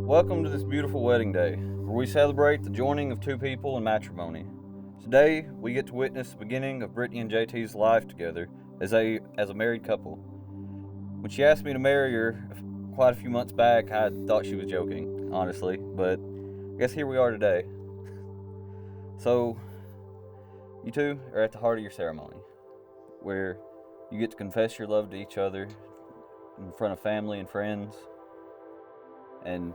Welcome to this beautiful wedding day, where we celebrate the joining of two people in matrimony. Today, we get to witness the beginning of Brittany and JT's life together as a married couple. When she asked me to marry her quite a few months back, I thought she was joking, honestly, but I guess here we are today. So, you two are at the heart of your ceremony, where you get to confess your love to each other in front of family and friends, and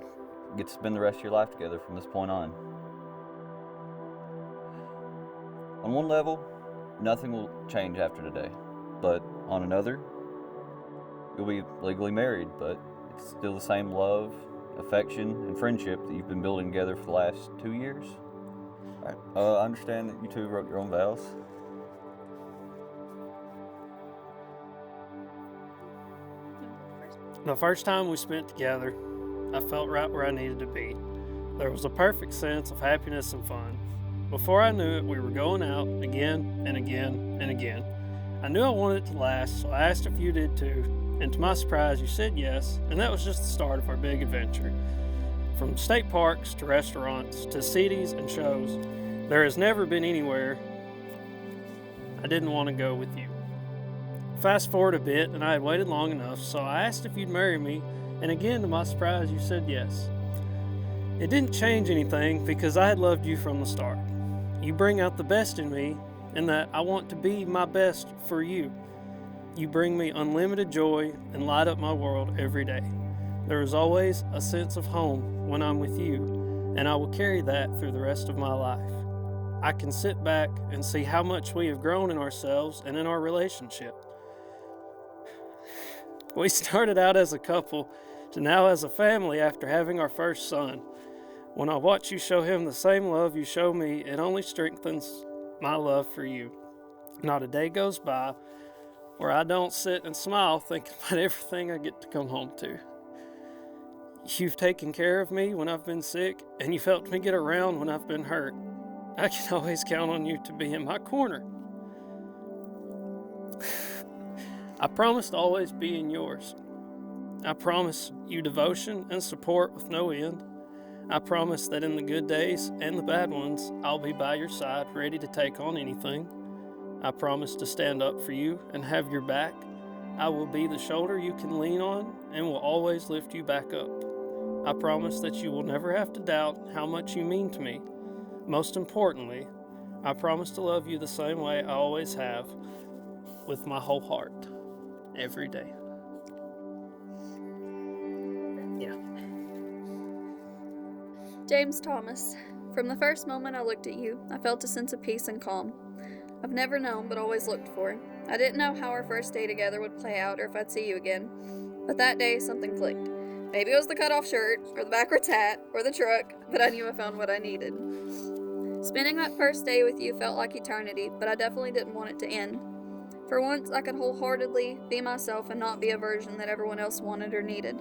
get to spend the rest of your life together from this point on. On one level, nothing will change after today, but on another, you'll be legally married, but it's still the same love, affection, and friendship that you've been building together for the last 2 years. All right. I understand that you two wrote your own vows. The first time we spent together, I felt right where I needed to be. There was a perfect sense of happiness and fun. Before I knew it, we were going out again and again and again. I knew I wanted it to last, so I asked if you did too, and to my surprise, you said yes, and that was just the start of our big adventure. From state parks to restaurants to cities and shows, there has never been anywhere I didn't want to go with you. Fast forward a bit, and I had waited long enough, so I asked if you'd marry me, and again, to my surprise, you said yes. It didn't change anything because I had loved you from the start. You bring out the best in me, and that I want to be my best for you. You bring me unlimited joy and light up my world every day. There is always a sense of home when I'm with you, and I will carry that through the rest of my life. I can sit back and see how much we have grown in ourselves and in our relationship. We started out as a couple to now as a family after having our first son. When I watch you show him the same love you show me, it only strengthens my love for you. Not a day goes by where I don't sit and smile thinking about everything I get to come home to. You've taken care of me when I've been sick, and you've helped me get around when I've been hurt. I can always count on you to be in my corner. I promise to always be in yours. I promise you devotion and support with no end. I promise that in the good days and the bad ones, I'll be by your side, ready to take on anything. I promise to stand up for you and have your back. I will be the shoulder you can lean on and will always lift you back up. I promise that you will never have to doubt how much you mean to me. Most importantly, I promise to love you the same way I always have, with my whole heart. Every day. Yeah. James Thomas. From the first moment I looked at you, I felt a sense of peace and calm. I've never known, but always looked for. I didn't know how our first day together would play out or if I'd see you again. But that day, something clicked. Maybe it was the cut-off shirt, or the backwards hat, or the truck, but I knew I found what I needed. Spending that first day with you felt like eternity, but I definitely didn't want it to end. For once, I could wholeheartedly be myself and not be a version that everyone else wanted or needed.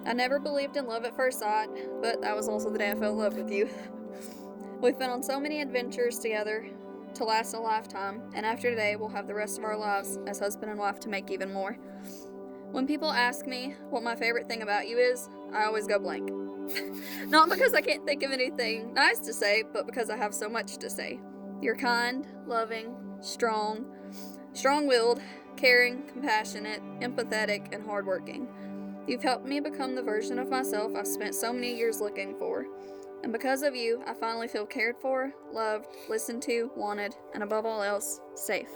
I never believed in love at first sight, but that was also the day I fell in love with you. We've been on so many adventures together to last a lifetime, and after today, we'll have the rest of our lives as husband and wife to make even more. When people ask me what my favorite thing about you is, I always go blank. Not because I can't think of anything nice to say, but because I have so much to say. You're kind, loving, strong-willed, caring, compassionate, empathetic, and hardworking. You've helped me become the version of myself I've spent so many years looking for. And because of you, I finally feel cared for, loved, listened to, wanted, and above all else, safe.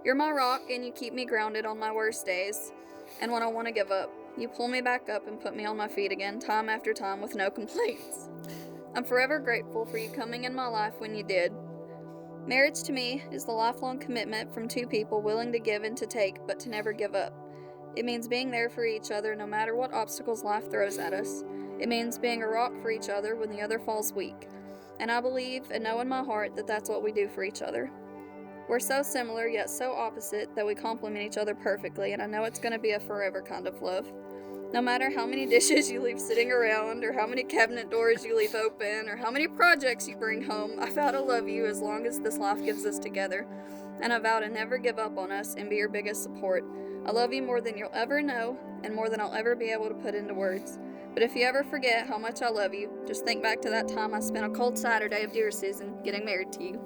You're my rock, and you keep me grounded on my worst days. And when I want to give up, you pull me back up and put me on my feet again, time after time, with no complaints. I'm forever grateful for you coming in my life when you did. Marriage to me is the lifelong commitment from two people willing to give and to take, but to never give up. It means being there for each other no matter what obstacles life throws at us. It means being a rock for each other when the other falls weak. And I believe and know in my heart that that's what we do for each other. We're so similar yet so opposite that we complement each other perfectly, and I know it's going to be a forever kind of love. No matter how many dishes you leave sitting around, or how many cabinet doors you leave open, or how many projects you bring home, I vow to love you as long as this life gives us together. And I vow to never give up on us and be your biggest support. I love you more than you'll ever know, and more than I'll ever be able to put into words. But if you ever forget how much I love you, just think back to that time I spent a cold Saturday of deer season getting married to you.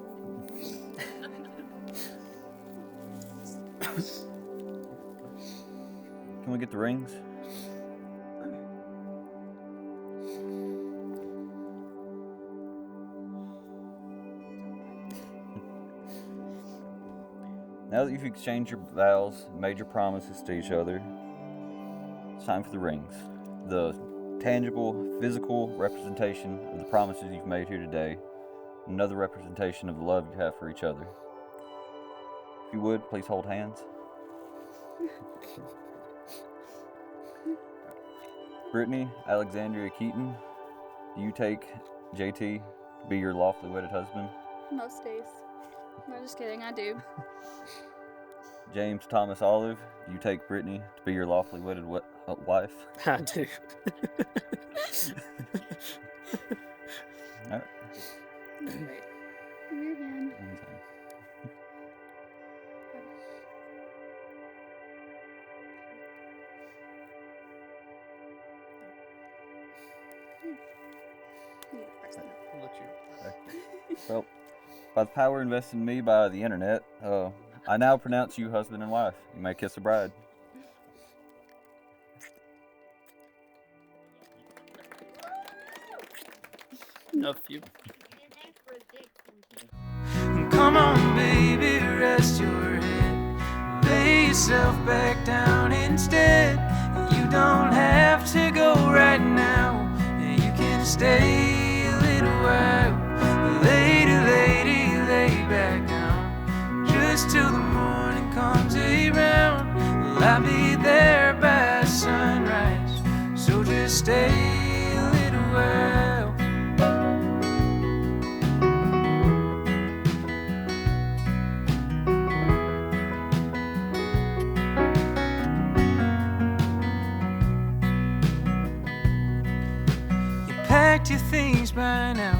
Can we get the rings? Now that you've exchanged your vows and made your promises to each other, it's time for the rings. The tangible, physical representation of the promises you've made here today. Another representation of the love you have for each other. If you would, please hold hands. Brittany Alexandria Keaton, do you take JT to be your lawfully wedded husband? Most days. No, just kidding, I do. James Thomas Olive, do you take Brittany to be your lawfully wedded wife? I do. All right. Great. In your hand. Well, by the power invested in me by the internet, I now pronounce you husband and wife. You may kiss the bride. Love you. Come on, baby, rest your head. Lay yourself back down instead. You don't have to go right now. You can stay a little while. Lady, lady, lay back down. Just till the morning comes around. Well, I'll be there by sunrise. So just stay a little while. Packed your things by now,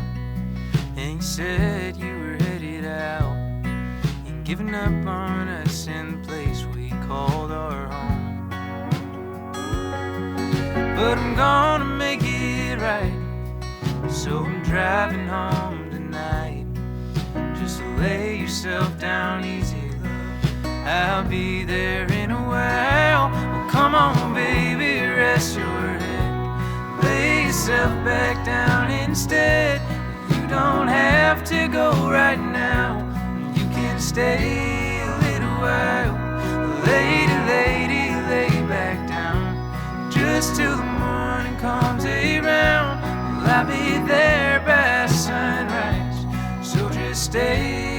and you said you were headed out, and giving up on us in the place we called our home. But I'm gonna make it right, so I'm driving home tonight. Just lay yourself down easy, love, I'll be there in a while. Well, come on, baby, rest your head. Lay yourself back down instead. You don't have to go right now. You can stay a little while. Lady, lady, lay back down. Just till the morning comes around. Well, I'll be there by sunrise. So just stay